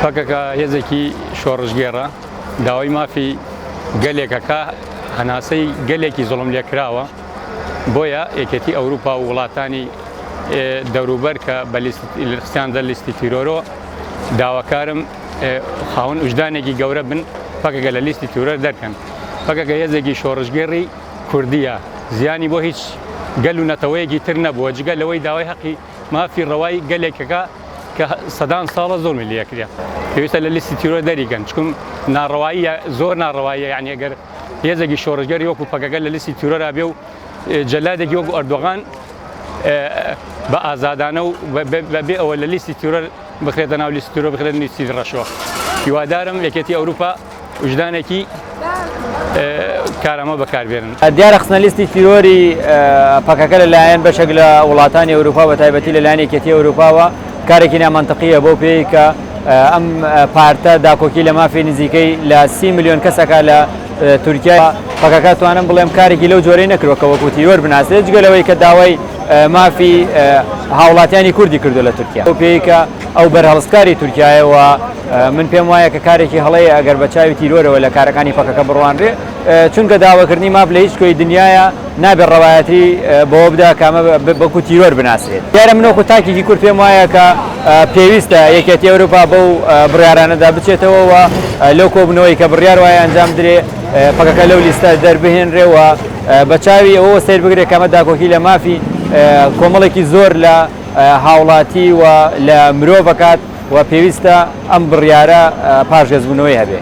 پەکەکە هێزێکی شۆڕژگێڕە داوای مافی گەلێکەکە هەناسەی گەلێکی زوڵم لێکراوە بۆیە یەکێتی ئەوروپا و وڵاتانی دەوروبەر کە بە لیستیاندا لیستی تیرۆرۆ داواکارم خاوەن وجدانێکی گەورە بن پەکەکە لە لیستی تیرۆر دەرکەن. پەکەکە هێزێکی شۆڕژگێڕی کوردیە زیانی بۆ هیچ گەل و نەتەوەیەکی تر نەبووە جگە لەوەی داوای حەقی مافی ڕەوای گەلێکەکە کە سەدان ساڵە زۆر ملیەکرێ پێویستە لە لیستی تیرۆر دەریگەن چکم ناڕەواییە زۆر ناڕەواییە یعنی ئەگەر هێزێکی شۆڕژگەری وەکو پەکەکە لە لیستی تیرۆرا بێ و جەلادێکی وەکو ئەردۆغان بە ئازادانە و بەبێ ئەوە لە لیستی تیرۆر بخرێتە ناو لیستی تیرۆر بخرێت لیستی ڕەشەوە. هیوادارم یەکێتی ئەوروپا وجدانێکی کارەمە بەکاربێنن. دیارە خستنە لیستی تیرۆری پەکەکە لەلایەن بەشێک لە وڵاتانی ئەوروپا بە تایبەتی لەلایەن یەکێتی ئەوروپاوە کارێکی نامەنتەقیە بۆ پێی کە ئەم پارتە داکۆکی لە مافی نزیکەی لە 30 میلیۆن کەسەکە لە تورکیا پەکەکە توانم بڵێم کارێکی لەو جۆرەی نەکردوە کە وەکو تیرۆر بناسرێت جگەلەوەی کە داوای مافی هاوڵاتیانی کوردی کردو لە تورکیا بۆ پێی کە ئەو بەرهەڵسکاری تورکایەوە من پێم وایە کە کارێکی هەڵەیە ئەگەر بە چاوی تیرۆرەوە لە کارەکانی پەکەکە بڕوانرێ چونکە داواکردنی ماف لە هیچ کۆی دنیاە نابێت ڕەوایەتی بەوە بدا کامە بەکو تیرۆر بناسرێت. دیارە منۆکو تاکێکی کورد پێم وایە کە پێویستە یەکێتی ئەوروپا بەو بڕیارانەدا بچێتەوە و لەو کۆبنەوەی کە بڕیار وایە ئەنجام درێ پەکەکە لەو لیستە دەربهێنرێەوە بە چاوی ئەوە سیر بگرێت کەمە داکۆکی لە مافی کۆمەڵێکی زۆر لە هاوڵاتی و لە مرۆڤ بکات و پێویستە ئەم بڕیارە پاشگەزبوونەوەی هەبێت.